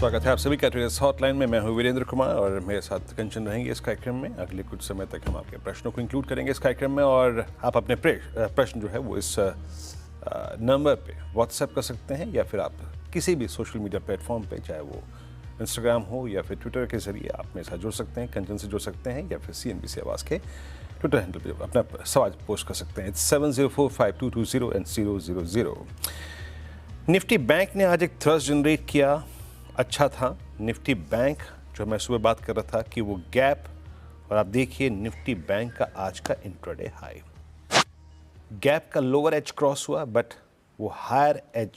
स्वागत है आप सभी का ट्रेडर्स हॉटलाइन में। मैं हूं वीरेंद्र कुमार और मेरे साथ कंचन रहेंगे इस कार्यक्रम में। अगले कुछ समय तक हम आपके प्रश्नों को इंक्लूड करेंगे इस कार्यक्रम में और आप अपने प्रश्न जो है वो इस नंबर पे व्हाट्सएप कर सकते हैं या फिर आप किसी भी सोशल मीडिया प्लेटफॉर्म पे, चाहे वो इंस्टाग्राम हो या फिर ट्विटर के जरिए आप मेरे साथ जुड़ सकते हैं, कंचन से जुड़ सकते हैं या फिर CNBC आवाज़ के ट्विटर हैंडल पर अपना सवाल पोस्ट कर सकते हैं। 7045220000। निफ्टी बैंक ने आज एक थ्रस्ट जनरेट किया, अच्छा था। निफ्टी बैंक जो मैं सुबह बात कर रहा था कि वो गैप, और आप देखिए निफ्टी बैंक का आज का इंट्राडे हाई, गैप का लोअर एज क्रॉस हुआ बट वो higher edge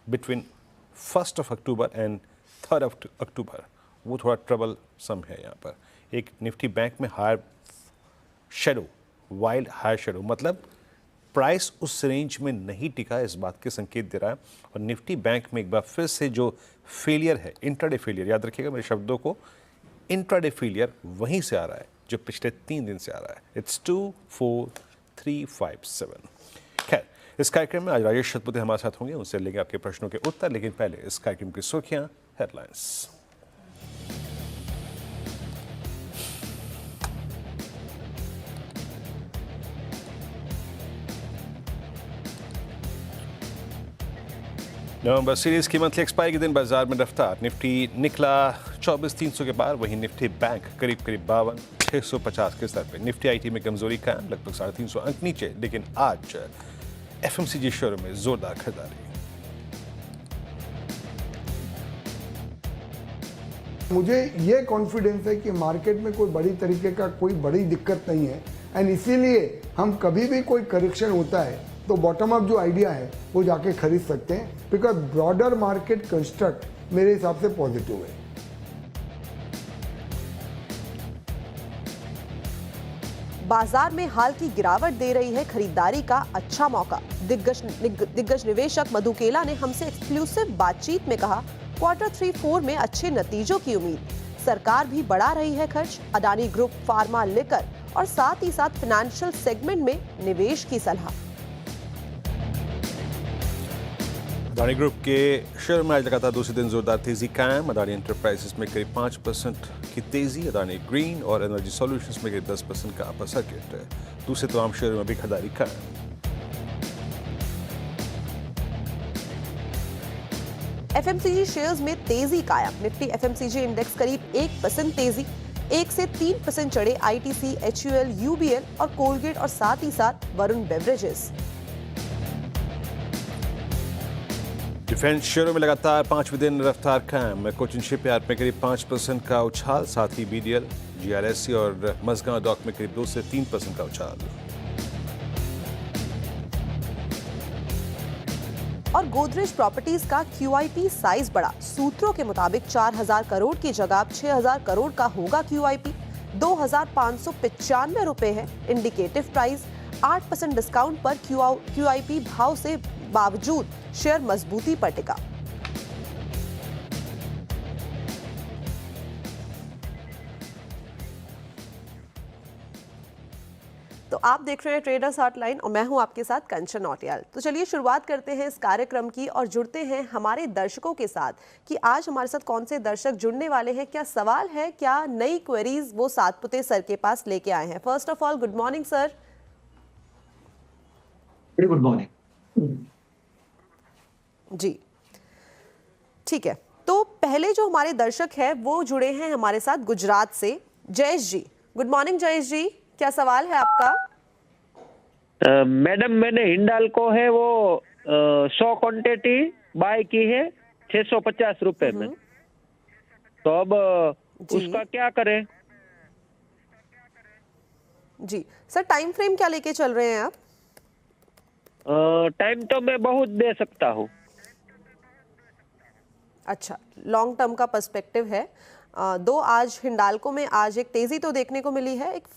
between 1 October and 3 October वो थोड़ा ट्रबल सम है। यहाँ पर एक निफ्टी बैंक में higher shadow, wild higher shadow, मतलब प्राइस उस रेंज में नहीं टिका, इस बात के संकेत दे रहा है। और निफ्टी बैंक में एक बार फिर से जो फेलियर है, इंट्राडे फेलियर, याद रखिएगा मेरे शब्दों को, इंट्राडे फेलियर वहीं से आ रहा है जो पिछले 3 दिन से आ रहा है। इट्स 24357। खैर, इस कार्यक्रम में आज राजेश शतपथी हमारे साथ होंगे, उनसे लेंगे आपके प्रश्नों के उत्तर, लेकिन पहले इस कार्यक्रम की सुर्खियां, हेडलाइंस। नवंबर सीरीज की मंथली एक्सपायरी के दिन बाजार में रफ्तार, निफ्टी निकला 24,300 के पार, वहीं निफ्टी बैंक करीब 52,650 के स्तर पे। निफ्टी आईटी में कमजोरी कायम, लगभग 350 अंक नीचे, लेकिन आज FMCG शेयरों में जोरदार खरीदारी। मुझे ये कॉन्फिडेंस है कि मार्केट में कोई बड़ी तरीके का कोई बड़ी दिक्कत नहीं है, एंड इसीलिए हम कभी भी कोई करेक्शन होता है तो बॉटम अप जो आइडिया है वो जाके खरीद सकते हैं, बिकॉज ब्रॉडर मार्केट कंस्ट्रक्ट मेरे हिसाब से पॉजिटिव है। बाजार में हाल की गिरावट दे रही है खरीदारी का अच्छा मौका। दिग्गज निवेशक मधु केला ने हमसे एक्सक्लूसिव बातचीत में कहा, Q3-4 में अच्छे नतीजों की उम्मीद। सरकार भी बढ़ा रही है खर्च। अडानी ग्रुप, फार्मा, लिकर और साथ ही साथ फाइनेंशियल सेगमेंट में निवेश की सलाह। अडानी ग्रुप के शेयर में आज लगातार दूसरे दिन जोरदार तेजी कायम। अडानी एंटरप्राइजेस में करीब 5% की तेजी, अडानी ग्रीन और एनर्जी सॉल्यूशंस में करीब 10% का अपर सर्किट। दूसरे तमाम शेयरों में भी खरीदारी कायम। FMCG शेयर्स में तेजी कायम। निफ्टी FMCG इंडेक्स करीब 1% तेजी, 1 से 3% चढ़े ITC, HUL, UBL और कोलगेट और साथ ही साथ वरुण बेवरेजेस। डिफेंस शेयरों में लगातार 5वें दिन रफ्तार कायम। कोचिन शिपयार्ड में करीब 5% का उछाल, साथ ही BDL, GRSC और मझगांव डॉक में करीब 2 से 3% का उछाल। और गोदरेज प्रॉपर्टीज का QIP साइज बढ़ा। सूत्रों के मुताबिक 4,000 करोड़ की जगह अब 6,000 करोड़ का होगा QIP। 2,595 रुपए है इंडिकेटिव प्राइस। 8% डिस्काउंट पर QIP भाव से बावजूद शेयर मजबूती पर टिका। तो आप देख रहे हैं ट्रेडर्स हॉटलाइन और मैं हूं आपके साथ कंचन नौटियाल। तो चलिए शुरुआत करते हैं इस कार्यक्रम की और जुड़ते हैं हमारे दर्शकों के साथ कि आज हमारे साथ कौन से दर्शक जुड़ने वाले हैं, क्या सवाल है, क्या नई क्वेरीज वो सातपुते सर के पास लेके आए हैं। First of all good morning sir. Good morning ji, ठीक है। तो पहले जो हमारे दर्शक है वो जुड़े हैं हमारे साथ गुजरात से, जयेश जी। गुड मॉर्निंग जयेश जी, क्या सवाल है आपका? मैडम मैंने हिंडाल्को है वो 100 क्वांटिटी बाय की है 650 रुपए में, तो अब उसका क्या करें? जी सर, टाइम फ्रेम क्या लेके चल रहे हैं आप? टाइम तो मैं बहुत दे सकता हूँ। अच्छा, लॉन्ग टर्म का पर्सपेक्टिव है। आज हिंडाल्को में आज एक तेजी तो देखने को मिली है, एक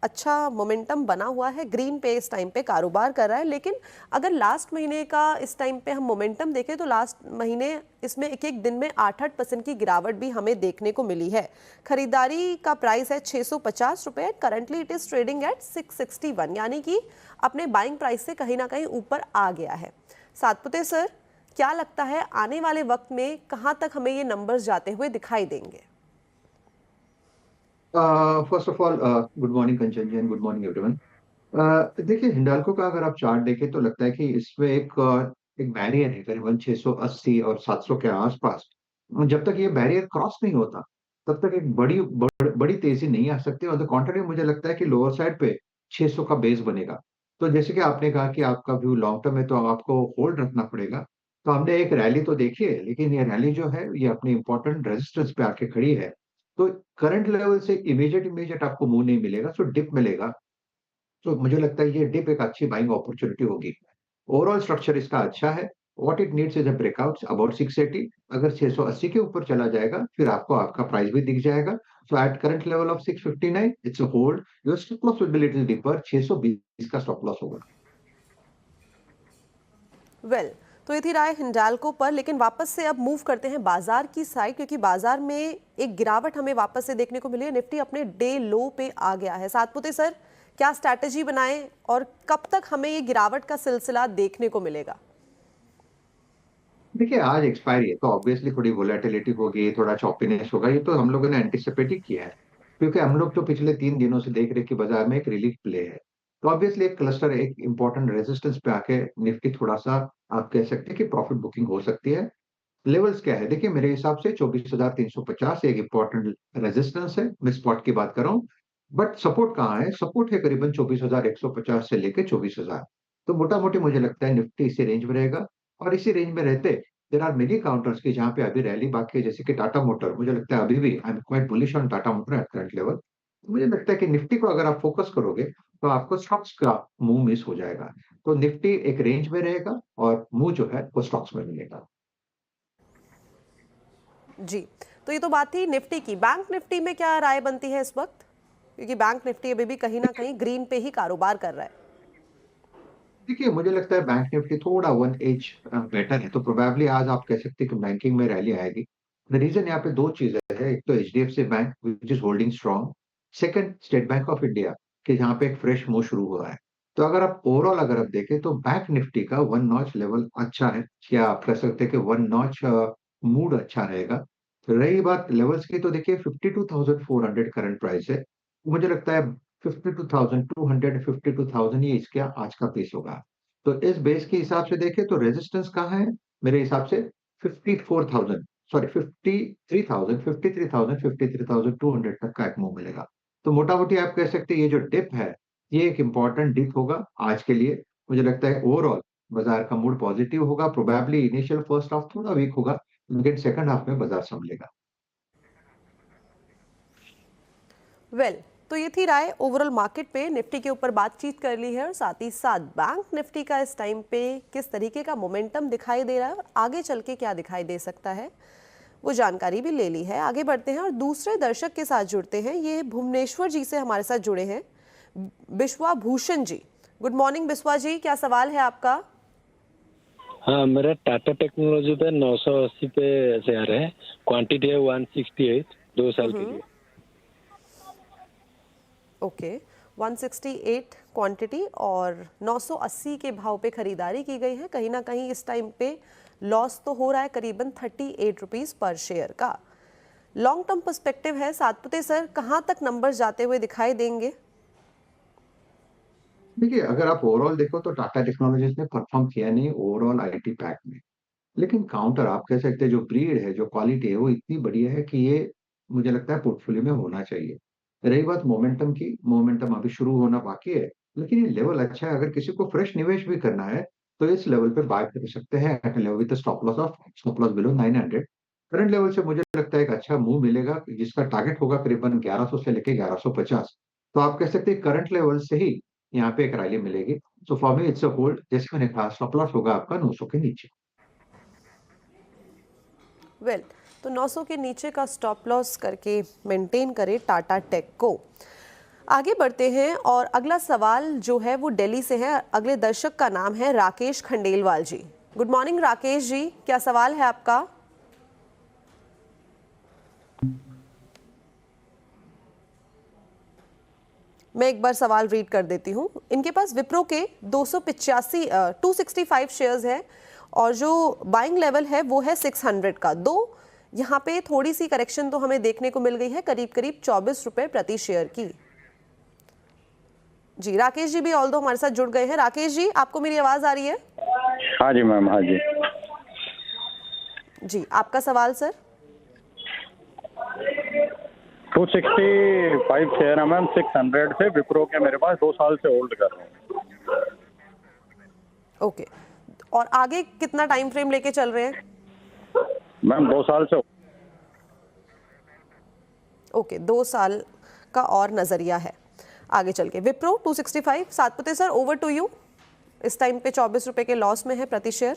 अच्छा मोमेंटम बना हुआ है, ग्रीन पे इस टाइम पे कारोबार कर रहा है। लेकिन अगर लास्ट महीने का इस टाइम पे हम मोमेंटम देखें तो लास्ट महीने इसमें एक दिन में 8% की गिरावट भी हमें देखने को मिली है। खरीदारी का प्राइस है 650 रुपए, currently it is trading at 661, यानी कि अपने बाइंग प्राइस से कहीं ना कहीं ऊपर आ गया है। सातपुते सर, क्या लगता है आने वाले वक्त में कहां तक हमें ये नंबर्स जाते हुए दिखाई देंगे? First of all good morning Kanchan ji and good morning everyone. देखिए हिंडाल्को का अगर आप चार्ट देखें तो लगता है कि इसमें एक बैरियर है करीबन 680 और 700 के आसपास। जब तक ये बैरियर क्रॉस नहीं होता तब तक एक बड़ी तेजी नहीं आ सकती। ऑन द कॉन्ट्ररी मुझे लगता है कि लोअर साइड पे 600 का बेस बनेगा। तो जैसे कि आपने कहा कि आपका व्यू लॉन्ग टर्म है तो आपको होल्ड रखना पड़ेगा। तो हमने एक रैली तो देखी है लेकिन ये रैली जो है ये अपनी इंपॉर्टेंट रेजिस्टेंस पे आके खड़ी है। तो करंट लेवल से इमीडिएट आपको मूव नहीं मिलेगा, सो डिप मिलेगा। तो मुझे लगता है ये डिप एक अच्छी बाइंग अपॉर्चुनिटी होगी। ओवरऑल स्ट्रक्चर इसका अच्छा है। What it needs is a breakout about 680। अगर 680 के ऊपर चला जाएगा फिर आपको आपका प्राइस भी दिख जाएगा। So at current level of 659 it's a hold. Your stop loss will be little deeper, 620 का स्टॉप लॉस होगा। वेल तो ये थी राय हिंडाल्को पर, लेकिन वापस से अब मूव करते हैं बाजार की साइड, क्योंकि बाजार में एक गिरावट हमें वापस से देखने को मिली है। निफ्टी अपने डे लो पे आ गया है। सातपुते सर, क्या स्ट्रैटेजी बनाएं और कब तक हमें ये गिरावट का सिलसिला देखने को मिलेगा? देखिए आज एक्सपायरी है तो ऑब्वियसली थोड़ी वोलेटिलिटी होगी, थोड़ा चॉपीनेस होगा। ये तो हम लोगों ने एंटिसिपेट ही किया है क्योंकि हम लोग तो पिछले 3 दिनों से देख रहे हैं कि बाजार में एक रिलीफ प्ले है। तो ऑब्वियसली एक क्लस्टर एक इंपॉर्टेंट रेजिस्टेंस पे आके निफ्टी थोड़ा सा आप कह सकते हैं कि प्रॉफिट बुकिंग हो सकती है। लेवल्स क्या है देखिए, मेरे हिसाब से 24,350 एक इंपॉर्टेंट रेजिस्टेंस है। मैं स्पॉट की बात कर रहा हूँ। बट सपोर्ट कहाँ है? सपोर्ट है करीबन 24,150 से लेके 24,000। तो मोटा मोटी मुझे लगता है निफ्टी इसी रेंज में रहेगा। और इसी रेंज में रहते देर आर मेनी काउंटर्स की जहां पे अभी रैली बाकी है, जैसे कि टाटा मोटर। मुझे लगता है अभी भी आई am quite bullish on Tata motor eight current level. मुझे लगता है कि निफ्टी को अगर आप फोकस करोगे तो आपको स्टॉक्स का मूव मिस हो जाएगा। तो निफ्टी एक रेंज में रहेगा और मूव जो है वो स्टॉक्स में मिलेगा। जी, तो ये तो बात थी निफ्टी की। बैंक निफ्टी में क्या राय बनती है इस वक्त, क्योंकि बैंक निफ्टी अभी भी कहीं ना कहीं ग्रीन पे ही कारोबार कर रहा है? देखिए मुझे लगता है बैंक निफ्टी थोड़ा वन एज बेटर है। तो प्रोबेबली आज आप कह सकते हैं कि बैंकिंग में रैली आएगी। द रीजन यहाँ पे दो चीजें है। एक तो HDFC bank which is holding strong. Second state bank of India के जहाँ पे एक फ्रेश मूव शुरू हो रहा है। तो अगर आप ओवरऑल अगर आप देखें तो बैंक निफ्टी का वन नॉच लेवल अच्छा है, या आप कह सकते हैं कि वन नॉच मूड अच्छा रहेगा। तो रही बात लेवल्स की तो देखिए 52,400 करंट प्राइस है। मुझे लगता है 52,200 52,000 ये इसका आज का पीस होगा। तो इस बेस के हिसाब से देखें तो रेजिस्टेंस कहाँ है? मेरे हिसाब से 54,000 सॉरी 53,000 53,000 53,200 तक का एक मूव मिलेगा। तो मोटा मोटी आप कह सकते हैं ये जो डिप है ये एक इंपॉर्टेंट डिप होगा आज के लिए। मुझे लगता है ओवरऑल बाजार का मूड पॉजिटिव होगा। प्रोबेबली इनिशियल फर्स्ट हाफ थोड़ा वीक होगा लेकिन सेकंड हाफ में बाजार संभलेगा। वेल तो ये थी राय ओवरऑल मार्केट पे। निफ्टी के ऊपर बातचीत कर ली है और साथ ही साथ बैंक निफ्टी का इस टाइम पे किस तरीके का मोमेंटम दिखाई दे रहा है और आगे चल के क्या दिखाई दे सकता है वो जानकारी भी ले ली है। आगे बढ़ते हैं और दूसरे दर्शक के साथ जुड़ते हैं। ये भुवनेश्वर जी से हमारे साथ जुड़े हैं बिश्वा भूषण जी। गुड मॉर्निंग बिश्वा जी, क्या सवाल है आपका? हाँ, मेरा टाटा टेक्नोलॉजी पे 980 पे शेयर है। क्वांटिटी है 168 2 साल के लिए। ओके, 168 क्वांटिटी और 980 के भाव पे खरीदारी की गई है। कहीं ना कहीं इस टाइम पे लॉस तो हो रहा है करीबन 38 रुपीस पर शेयर का। लॉन्ग टर्म पर्सपेक्टिव है। सातपुते सर, कहाँ तक नंबर जाते हुए दिखाई देंगे? देखिए अगर आप ओवरऑल देखो तो टाटा टेक्नोलॉजीज ने परफॉर्म किया नहीं ओवरऑल आईटी पैक में। लेकिन काउंटर आप कह सकते हैं जो ब्रीड है जो क्वालिटी है वो इतनी बढ़िया है कि ये मुझे लगता है पोर्टफोलियो में होना चाहिए। रही बात मोमेंटम की, मोमेंटम अभी शुरू होना बाकी है लेकिन ये लेवल अच्छा है। अगर किसी को फ्रेश निवेश भी करना है तो इस लेवल पे बाय कर सकते हैं at level with stop loss below 900। Current level से मुझे लगता है एक अच्छा मूव मिलेगा जिसका टारगेट होगा करीबन 1100 से लेके 1150। तो आप कह सकते हैं करंट लेवल से ही यहाँ पे एक रैली मिलेगी। So for me it's a hold. जैसे मैंने कहा स्टॉप लॉस होगा आपका 900 के नीचे। वेल तो 900 के नीचे का स्टॉप लॉस करके मेंटेन करें टाटा टेक को। आगे बढ़ते हैं और अगला सवाल जो है वो दिल्ली से है। अगले दर्शक का नाम है राकेश खंडेलवाल जी। गुड मॉर्निंग राकेश जी, क्या सवाल है आपका? मैं एक बार सवाल रीड कर देती हूँ। इनके पास विप्रो के 265 शेयर्स हैं और जो बाइंग लेवल है वो है 600 का। दो यहाँ पे थोड़ी सी करेक्शन तो हमें देखने को मिल गई है, करीब करीब 24 रुपए प्रति शेयर की। जी राकेश जी भी ऑल दो हमारे साथ जुड़ गए हैं। राकेश जी, आपको मेरी आवाज आ रही है? हाँ जी मैम, हाँ जी। जी आपका सवाल सर। 265 शेयर है मैम, 600 से विप्रो के मेरे पास 2 साल से होल्ड कर रहे हैं। ओके, और आगे कितना टाइम फ्रेम लेके चल रहे हैं? मैम 2 साल से। ओके, 2 साल का और नजरिया है आगे चल के। Wipro 265, Satpute sir over to you. इस टाइम पे 24 रुपए के लॉस में है प्रति शेयर।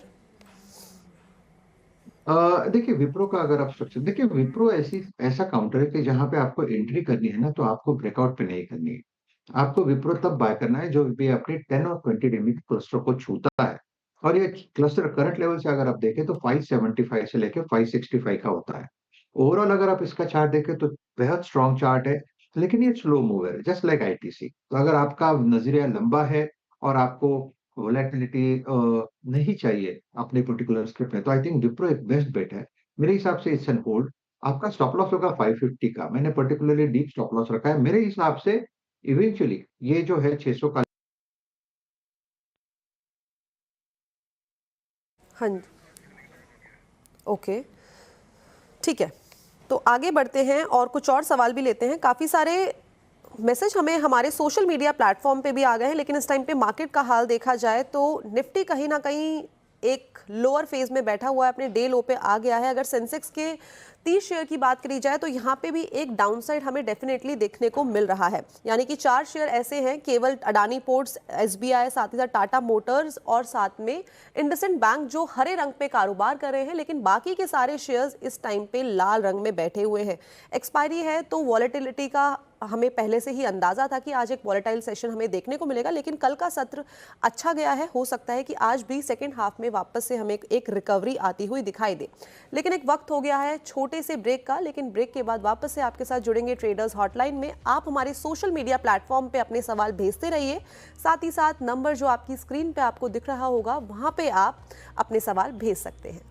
देखिए विप्रो का अगर आप स्ट्रक्चर देखिए, विप्रो ऐसा काउंटर है कि जहां पे आपको एंट्री करनी है ना, तो आपको ब्रेकआउट पे नहीं करनी है। आपको विप्रो तब बाय करना है जो भी अपने 10 और 20 डेमी क्लस्टर को छूता है। और ये क्लस्टर करंट लेवल से अगर आप देखें तो 575 से लेकर 565 का होता है। ओवरऑल अगर आप इसका चार्ट देखें तो बेहद स्ट्रॉन्ग चार्ट है, लेकिन ये स्लो मूवर है, जस्ट लाइक आईटीसी। तो अगर आपका नजरिया लंबा है और आपको वोलेटिलिटी नहीं चाहिए अपने पर्टिकुलर स्क्रिप्ट में, तो आई थिंक विप्रो एक बेस्ट बेट है मेरे हिसाब से। It's an hold. आपका स्टॉप लॉस होगा 550 का, मैंने पर्टिकुलरली डीप स्टॉप लॉस रखा है मेरे हिसाब से। इवेंचुअली ये जो है 600 का। हाँ जी, ओके ठीक है, तो आगे बढ़ते हैं और कुछ और सवाल भी लेते हैं। काफ़ी सारे मैसेज हमें हमारे सोशल मीडिया प्लेटफॉर्म पे भी आ गए हैं, लेकिन इस टाइम पे मार्केट का हाल देखा जाए तो निफ्टी कहीं ना कहीं एक लोअर फेज में बैठा हुआ है, अपने डे लो पे आ गया है। अगर सेंसेक्स के 30 शेयर की बात करी जाए तो यहाँ पे भी एक डाउनसाइड हमें डेफिनेटली देखने को मिल रहा है। यानी कि 4 शेयर ऐसे हैं, केवल अडानी पोर्ट्स, एसबीआई, साथ ही साथ टाटा मोटर्स और साथ में इंडसइंड बैंक जो हरे रंग पे कारोबार कर रहे हैं, लेकिन बाकी के सारे शेयर्स इस टाइम पे लाल रंग में बैठे हुए हैं। एक्सपायरी है तो वॉलेटिलिटी का हमें पहले से ही अंदाजा था कि आज एक वॉलेटाइल सेशन हमें देखने को मिलेगा, लेकिन कल का सत्र अच्छा गया है। हो सकता है कि आज भी सेकेंड हाफ में वापस से हमें एक रिकवरी आती हुई दिखाई दे, लेकिन एक वक्त हो गया है छोटे से ब्रेक का। लेकिन ब्रेक के बाद वापस से आपके साथ जुड़ेंगे ट्रेडर्स हॉटलाइन में। आप हमारे सोशल मीडिया प्लेटफॉर्म पे अपने सवाल भेजते रहिए, साथ ही साथ नंबर जो आपकी स्क्रीन पे आपको दिख रहा होगा वहां पे आप अपने सवाल भेज सकते हैं।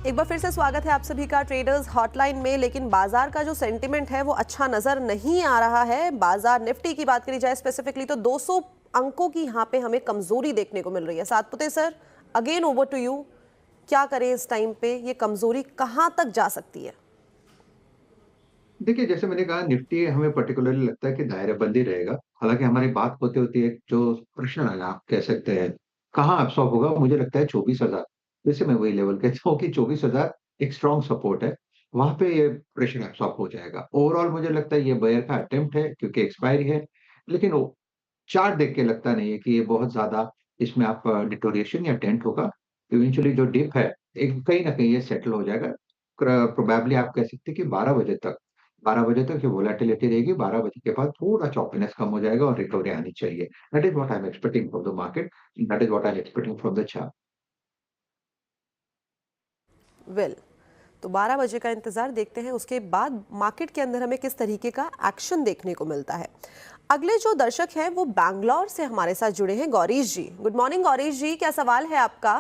एक बार फिर से स्वागत है आप सभी का ट्रेडर्स हॉटलाइन में। लेकिन बाजार का जो सेंटिमेंट है वो अच्छा नजर नहीं आ रहा है। बाजार निफ्टी की बात करी जाए स्पेसिफिकली तो 200 अंकों की यहाँ पे हमें कमजोरी देखने को मिल रही है। Satpute sir, again over to you, क्या करें इस टाइम पे? ये कमजोरी कहां तक जा सकती है? देखिए जैसे मैंने कहा, निफ्टी हमें पर्टिकुलरली लगता है कि दायरेबंदी रहेगा। हालांकि हमारी बात होते होती है जो प्रश्न है आप कह सकते हैं कहाँ एब्सॉर्ब होगा, मुझे लगता है 24,000। वैसे मैं वही लेवल कहता हूँ कि 24,000 एक स्ट्रॉन्ग सपोर्ट है, वहां पे ये प्रेशर एब्सॉर्ब हो जाएगा। ओवरऑल मुझे लगता है ये बायर का अटेम्प्ट है क्योंकि एक्सपायरी है, लेकिन वो चार्ट देख के लगता नहीं है कि ये बहुत ज्यादा इसमें आप डिटोरिएशन या टेंट होगा। इवेंचुअली जो डिप है एक कहीं ना कहीं ये सेटल हो जाएगा। प्रोबेबली आप कह सकते हैं कि 12 बजे तक ये वोलेटिलिटी रहेगी। 12 बजे के बाद थोड़ा चॉपीनेस कम हो जाएगा और रिकवरी आनी चाहिए। That is what I am expecting from the market, that is what I am expecting from the chart. Well, तो 12 बजे का इंतजार देखते हैं, उसके बाद मार्केट के अंदर हमें किस तरीके का एक्शन देखने को मिलता है। अगले जो दर्शक हैं वो बैंगलोर से हमारे साथ जुड़े हैं, गौरीश जी। गुड मॉर्निंग गौरीश जी, क्या सवाल है आपका?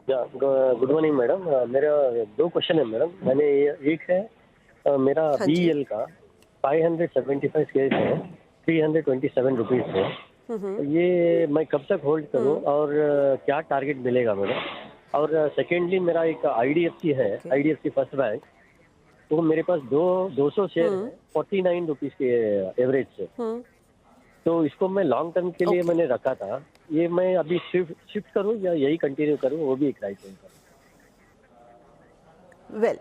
Good morning madam. मेरा 2 क्वेश्चन है मैडम। मैंने एक है मेरा हाँ जी। बीएल का 575 शेयर है, 327 रुपीज है। तो ये मैं कब तक होल्ड करूं और क्या टारगेट मिलेगा मैडम? और सेकेंडली मेरा एक आईडीएफसी है, आईडीएफसी फर्स्ट बैंक, तो मेरे पास 200 शेयर है 49 रुपीज के एवरेज से। तो इसको मैं लॉन्ग टर्म के लिए मैंने रखा था, ये मैं अभी शिफ्ट करूं या यही कंटिन्यू करूं, वो भी एक राइट है। वेल,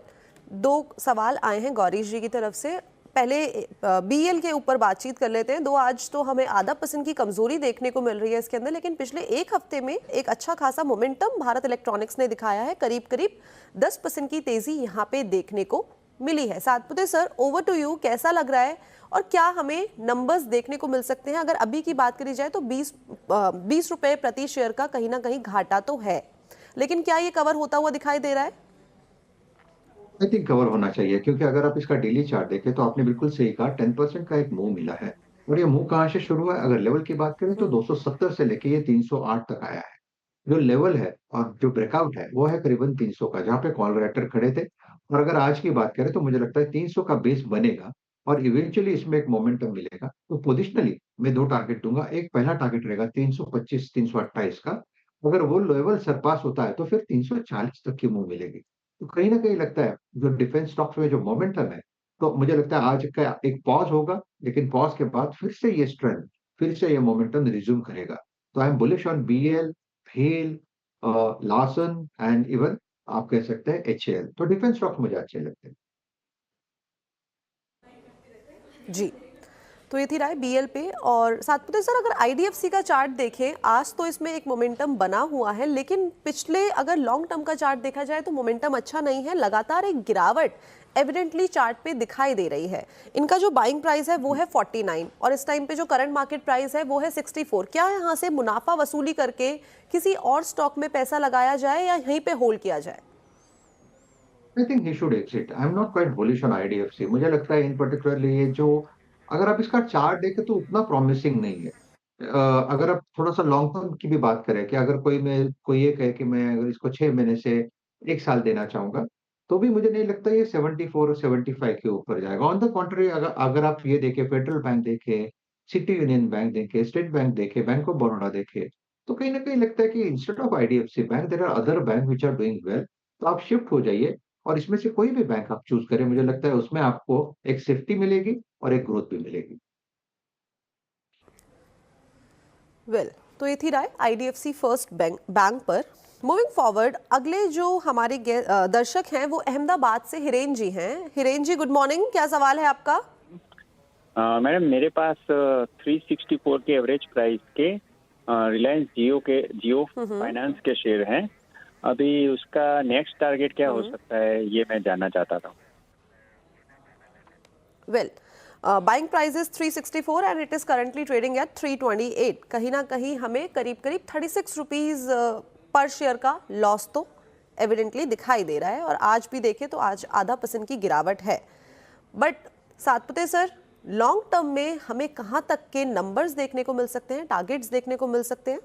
2 सवाल आए हैं गौरीश जी की तरफ से। पहले बीएल के ऊपर बातचीत कर लेते हैं। दो आज तो हमें 0.5% की कमजोरी देखने को मिल रही है इसके अंदर, लेकिन पिछले एक हफ्ते में एक अच्छा खासा मोमेंटम भारत इलेक्ट्रॉनिक्स ने दिखाया है। करीब करीब 10% की तेजी यहाँ पे देखने को मिली है। Satpute sir, over to you, कैसा लग रहा है और क्या हमें नंबर्स देखने को मिल सकते हैं? अगर अभी की बात करी जाए तो 20 रुपए प्रति शेयर का कहीं ना कहीं घाटा तो है, लेकिन क्या ये कवर होता हुआ दिखाई दे रहा है? आई थिंक कवर होना चाहिए, क्योंकि अगर आप इसका डेली चार्ट देखें तो आपने बिल्कुल सही कहा, 10% का एक मूव मिला है। और ये मूव कहाँ से शुरू हुआ है? अगर लेवल की बात करें तो 270 से लेके ये 308 तक आया है। जो लेवल है और जो ब्रेकआउट है वो है करीबन 300 का, जहाँ पे कॉल राइटर खड़े थे। और अगर आज की बात करें तो मुझे लगता है 300 का बेस बनेगा और इवेंचुअली इसमें एक मोमेंटम मिलेगा। तो पोजिशनली मैं दो टारगेट दूंगा। एक पहला टारगेट रहेगा 325 328 का। अगर वो लेवल सरपास होता है तो फिर 340 तक की मूव मिलेगी। तो कहीं ना कहीं लगता है जो डिफेंस स्टॉक्स में जो मोमेंटम है, तो मुझे लगता है आज का एक पॉज होगा, लेकिन पॉज के बाद फिर से ये स्ट्रेंथ, फिर से ये मोमेंटम रिज्यूम करेगा। तो I am bullish on BL, भेल, लार्सन एंड इवन आप कह सकते हैं एचएएल। तो डिफेंस स्टॉक्स मुझे अच्छे लगते हैं। जी, तो ये थी राय बीएल पे। और सातपुते सर, अगर आईडीएफसी का चार्ट देखें, आज तो इसमें एक मोमेंटम बना हुआ है, लेकिन पिछले अगर लॉन्ग टर्म का चार्ट देखा जाए तो मोमेंटम अच्छा नहीं है। लगातार एक गिरावट एविडेंटली चार्ट पे दिखाई दे रही है। इनका जो बाइंग प्राइस है वो है 49 और इस टाइम पे जो करंट मार्केट प्राइस है वो है 64। क्या यहाँ से मुनाफा वसूली करके किसी और स्टॉक में पैसा लगाया जाए या यहीं पे होल्ड किया जाए? I think he should exit. I am not quite bullish on IDFC. मुझे लगता है इन पर्टिकुलरली ये जो, अगर आप इसका चार्ट देखें तो उतना प्रॉमिसिंग नहीं है। अगर आप थोड़ा सा लॉन्ग टर्म की भी बात करें कि अगर कोई ये कहे कि मैं अगर इसको 6 महीने से 1 साल देना चाहूंगा, तो भी मुझे नहीं लगता ये 74 और 75 के ऊपर जाएगा। ऑन द कॉन्ट्री, अगर अगर आप ये देखें, फेडरल बैंक देखें, सिटी यूनियन बैंक देखें, स्टेट बैंक देखें, बैंक ऑफ बड़ौदा देखें, तो कहीं ना कहीं लगता है कि instead of IDFC Bank there are other bank which are doing well. तो आप शिफ्ट हो जाइए और इसमें से कोई भी बैंक आप चूज करें। मुझे लगता है उसमें आपको एक सेफ्टी मिलेगी और एक ग्रोथ भी मिलेगी। वेल, तो ये थी राय आईडीएफसी फर्स्ट बैंक पर। मूविंग फॉरवर्ड, अगले जो हमारे दर्शक हैं वो अहमदाबाद से हिरेन जी हैं। हिरेन जी, गुड मॉर्निंग, क्या सवाल है आपका? मैडम, मेरे पास 364 के एवरेज प्राइस के रिलायंस जियो फाइनेंस के शेयर हैं। अभी उसका नेक्स्ट टारगेट क्या हो सकता है, ये मैं जानना चाहता था। Well, buying price is 364 and it is currently trading at 328। कहीं ना कहीं हमें करीब करीब 36 रुपीज पर शेयर का लॉस तो एविडेंटली दिखाई दे रहा है और आज भी देखें तो आज 0.5% की गिरावट है। But Satpute sir, long term में हमें कहाँ तक के नंबर्स देखने को मिल सकते हैं, टारगेट्स देखने को मिल सकते हैं?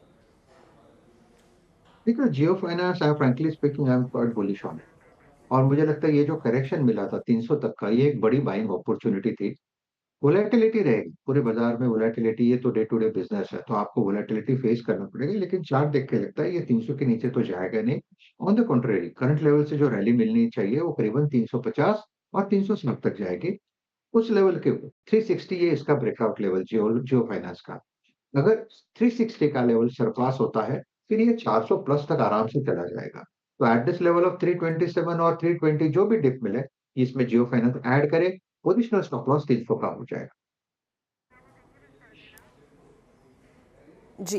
देखो, Jio finance, I frankly speaking, I am quite bullish on it. और मुझे लगता है ये जो करेक्शन मिला था 300 तक का, ये एक बड़ी बाइंग अपॉर्चुनिटी थी। वोलेटिलिटी रहेगी पूरे बाजार में, वोलेटिलिटी, ये तो डे टू डे बिजनेस है, तो आपको वोलेटिलिटी फेस करना पड़ेगा। लेकिन चार्ट देख के लगता है ये 300 के नीचे तो जाएगा नहीं। On the contrary, current level से जो रैली मिलनी चाहिए वो करीबन 350 और 360 तक जाएगी। उस लेवल के 360 ये इसका ब्रेकआउट लेवल जियो फाइनेंस का। अगर 360 का लेवल सरपास होता है, फिर ये 400 प्लस तक आराम से चला जाएगा। तो एट दिस लेवल ऑफ 327 और 320 जो भी डिप मिले, इसमें जियो फाइनेंस ऐड करे, पोजिशनल स्टॉप लॉस 300 का हो जाएगा। जी,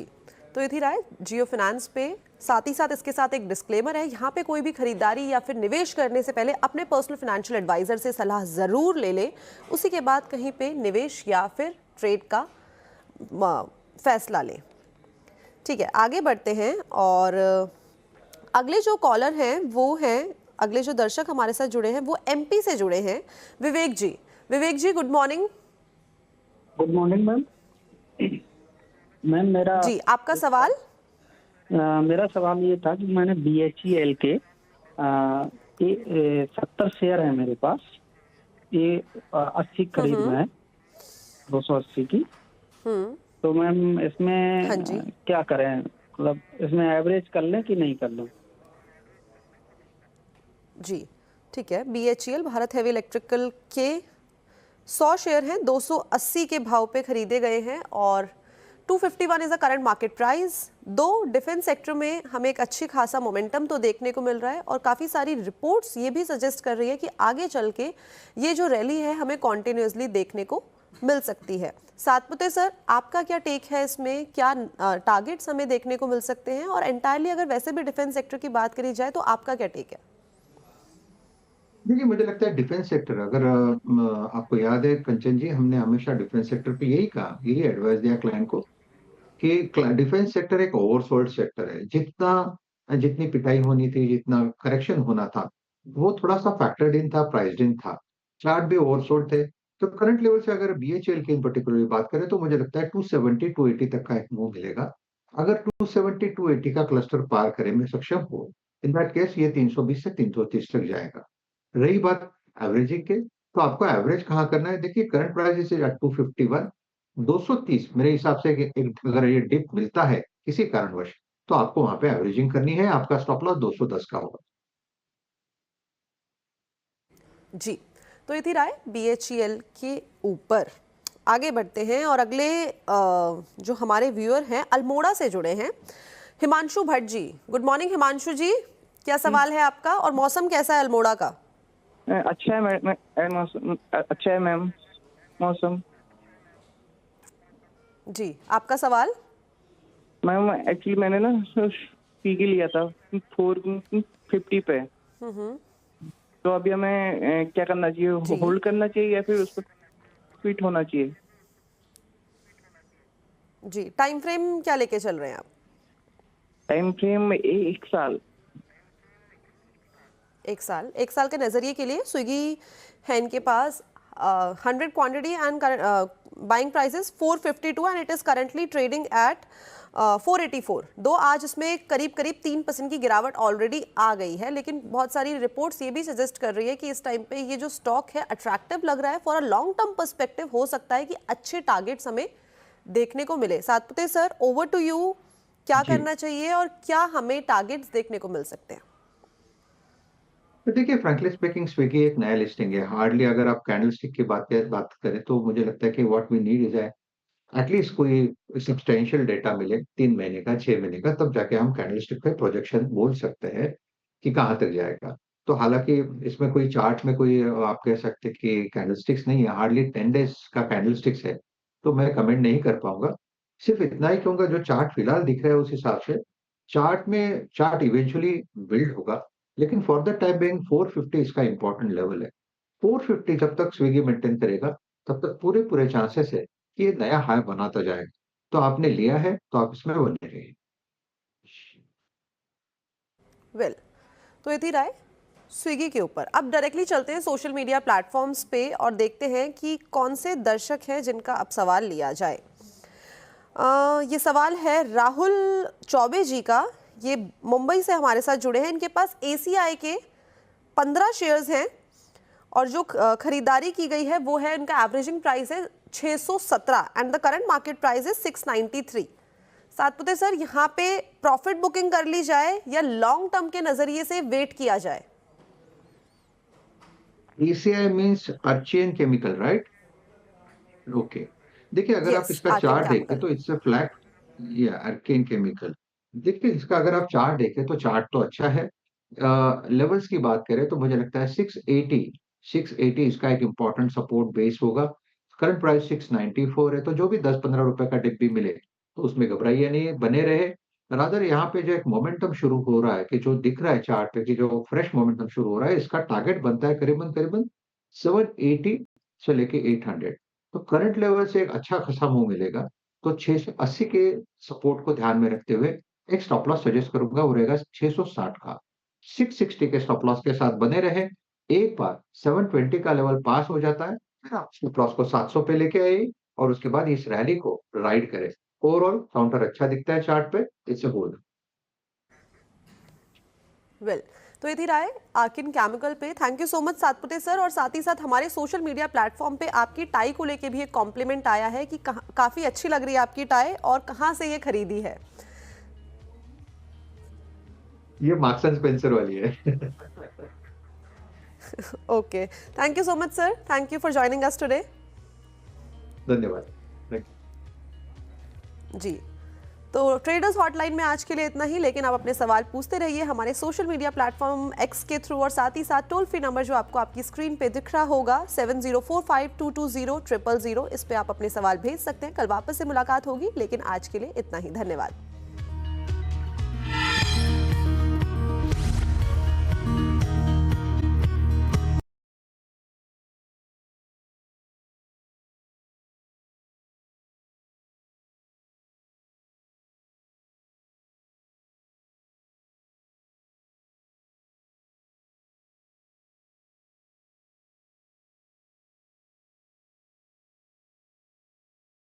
तो ये थी राय जियो फाइनेंस पे। साथ ही साथ इसके साथ एक डिस्क्लेमर है, यहाँ पे कोई भी खरीदारी या फिर निवेश करने से पहले अपने पर्सनल फाइनेंशियल एडवाइजर से सलाह जरूर ले ले, उसी के बाद कहीं पे निवेश या फिर ट्रेड का फैसला लें। ठीक है, आगे बढ़ते हैं और अगले जो कॉलर हैं वो हैं, अगले जो दर्शक हमारे साथ जुड़े हैं वो एमपी से जुड़े हैं, Vivek ji. Vivek ji, good morning. Good morning ma'am. Ma'am, मेरा जी, आपका सवाल? मेरा सवाल ये था कि मैंने BHEL के 70 शेयर है मेरे पास। ये 80 करीब में है, 280 की। तो मैम इसमें क्या करें, मतलब इसमें एवरेज कर लें कि नहीं कर लें? जी, ठीक है। BHEL भारत हेवी इलेक्ट्रिकल के 100 शेयर हैं, 280 के भाव पे खरीदे गए हैं और 251 is the current market price. दो डिफेंस सेक्टर में हमें एक अच्छी खासा मोमेंटम तो देखने को मिल रहा है और काफ़ी सारी रिपोर्ट्स ये भी सजेस्ट कर रही है कि आगे चल के ये जो रैली है हमें कॉन्टिन्यूसली देखने को मिल सकती है। सातपुते सर, आपका क्या टेक है इसमें? क्या टारगेट्स हमें देखने को मिल सकते हैं? और एंटायरली अगर वैसे भी डिफेंस सेक्टर की बात करी जाए तो आपका क्या टेक है? देखिए, मुझे लगता है डिफेंस सेक्टर, अगर आपको याद है कंचन जी, हमने हमेशा डिफेंस सेक्टर पे यही कहा, यही एडवाइस दिया क्लाइंट को कि डिफेंस सेक्टर एक ओवरसोल्ड सेक्टर है। जितनी पिटाई होनी थी, जितना करेक्शन होना था, वो थोड़ा सा फैक्टर्ड इन था, प्राइस्ड इन था। चार्ट भी ओवरसोल्ड थे। तो करंट लेवल से अगर बीएचएल की इन पर्टिकुलर बात करें तो मुझे लगता है 270 280 तक का एक मूव मिलेगा। अगर 270 280 का क्लस्टर पार करे में सक्षम हो, इन दैट केस ये 320 से 330 तक जाएगा। रही बात एवरेजिंग के, तो आपको एवरेज कहाँ करना है? देखिए, करंट प्राइस इज एट 251, 230 मेरे हिसाब से अगर ये डिप मिलता है किसी कारणवश, तो आपको वहां पे एवरेजिंग करनी है। आपका स्टॉप लॉस 210 का होगा। जी, तो ये थी राय बीएचईएल के ऊपर। आगे बढ़ते हैं और अगले जो हमारे व्यूअर हैं अल्मोड़ा से जुड़े हैं, हिमांशु भट्ट जी। गुड मॉर्निंग हिमांशु जी, क्या सवाल है आपका और मौसम कैसा है अल्मोड़ा का? अच्छा है मौसम, अच्छा है मैम मौसम। जी, आपका सवाल? मैम एक्चुअली मैंने ना पीके लिया था 450 पे, तो अभी हमें क्या करना चाहिए? होल्ड करना चाहिए या फिर उसको क्विट होना चाहिए? जी, टाइम फ्रेम क्या लेके चल रहे हैं आप? टाइम फ्रेम 1 साल। 1 साल के नजरिए के लिए स्विगी है इनके पास 100 quantity and buying prices 452 and it is currently trading at 484। दो आज इसमें करीब 3% की गिरावट ऑलरेडी आ गई है, लेकिन बहुत सारी रिपोर्ट्स ये भी सजेस्ट कर रही है कि इस टाइम पे ये जो स्टॉक है अट्रैक्टिव लग रहा है। For a long term perspective हो सकता है कि अच्छे टारगेट्स हमें देखने को मिले। Satpute sir, over to you, क्या करना चाहिए और क्या हमें टारगेट्स देखने को मिल सकते हैं? तो देखिए, फ्रैंकली स्पीकिंग, स्विगी एक नया लिस्टिंग है। हार्डली अगर आप कैंडलस्टिक की बात करें तो मुझे लगता है कि what we need is at least कोई सब्सटेंशियल डेटा मिले 3 महीने का, 6 महीने का, तब जाके हम कैंडलस्टिक पे प्रोजेक्शन बोल सकते हैं कि कहाँ तक जाएगा। तो हालांकि इसमें कोई चार्ट में कोई आप कह सकते कि कैंडलस्टिक्स नहीं है, हार्डली 10 डेज का कैंडलस्टिक्स है, तो मैं कमेंट नहीं कर पाऊंगा। सिर्फ इतना ही कहूंगा, जो चार्ट फिलहाल दिख रहा है उस हिसाब से चार्ट इवेंचुअली बिल्ड होगा, लेकिन फॉर द टाइम बिंग 450 इसका इंपॉर्टेंट लेवल है। 450 जब तक स्विगी मेंटेन करेगा, तब तक पूरे चांसेस है कि ये नया हाई बनाता जाएगा। तो आपने लिया है तो आप इसमें बने रहिए। वेल, तो ये थी राय स्विगी के ऊपर। अब डायरेक्टली चलते हैं सोशल मीडिया प्लेटफॉर्म्स पे और देखते हैं कि कौन से दर्शक हैं जिनका अब सवाल लिया जाए। ये सवाल है राहुल चौबे जी का, ये मुंबई से हमारे साथ जुड़े हैं। इनके पास ACI के 15 शेयर्स हैं और जो खरीदारी की गई है वो है, इनका एवरेजिंग प्राइस है 617 and the current market price है 693। सातपुते सर, यहाँ पे प्रॉफिट बुकिंग कर ली जाए या लॉन्ग टर्म के नजरिए से वेट किया जाए? ACI means Archean chemical, right? Okay, देखिए, अगर आप इसका चार्ट देखें तो इट्स अ फ्लैट, या अर्केन केमिकल। देखिए, इसका अगर आप चार्ट देखें तो चार्ट तो अच्छा है। लेवल्स की बात करें तो मुझे लगता है 680 इसका एक इंपॉर्टेंट सपोर्ट बेस होगा। करंट प्राइस 694 है, तो जो भी 10-15 रुपए का डिप भी मिले तो उसमें घबराइए नहीं, बने रहे। रादर यहाँ पे जो एक मोमेंटम शुरू हो रहा है, कि जो दिख रहा है चार्ट पे कि जो फ्रेश मोमेंटम शुरू हो रहा है, इसका टारगेट बनता है करीबन 780 से लेके 800। तो करंट लेवल से एक अच्छा खासा मूव मिलेगा। तो 680 के सपोर्ट को ध्यान में रखते हुए एक स्टॉप लॉस सजेस्ट करूंगा, वो रहेगा 660 का। 660 के स्टॉप लॉस के साथ बने रहे। एक बार 720 का लेवल पास हो जाता है, फिर आप स्टॉप लॉस को 700 पे लेके आइए और उसके बाद इस रैली को राइड करें। ओवरऑल काउंटर अच्छा दिखता है चार्ट पे, इट्स अ होल्ड। वेल, तो ये थी राय आर्किन केमिकल पे। Thank you so much Satpute sir. और साथ ही साथ हमारे सोशल मीडिया प्लेटफॉर्म पे आपकी टाई को लेके भी एक कॉम्प्लीमेंट आया है कि काफी अच्छी लग रही है आपकी टाई, और कहाँ से ये खरीदी है? ये मार्क्स एंड स्पेंसर वाली है। Okay, thank you so much sir, thank you for joining us today. धन्यवाद। जी, तो ट्रेडर्स हॉटलाइन में आज के लिए इतना ही, लेकिन आप अपने सवाल पूछते रहिए हमारे सोशल मीडिया प्लेटफॉर्म एक्स के थ्रू, और साथ ही साथ टोल फ्री नंबर जो आपको आपकी स्क्रीन पे दिख रहा होगा 7045220000, इस पे आप अपने सवाल भेज सकते हैं। कल वापस से मुलाकात होगी, लेकिन आज के लिए इतना ही। धन्यवाद।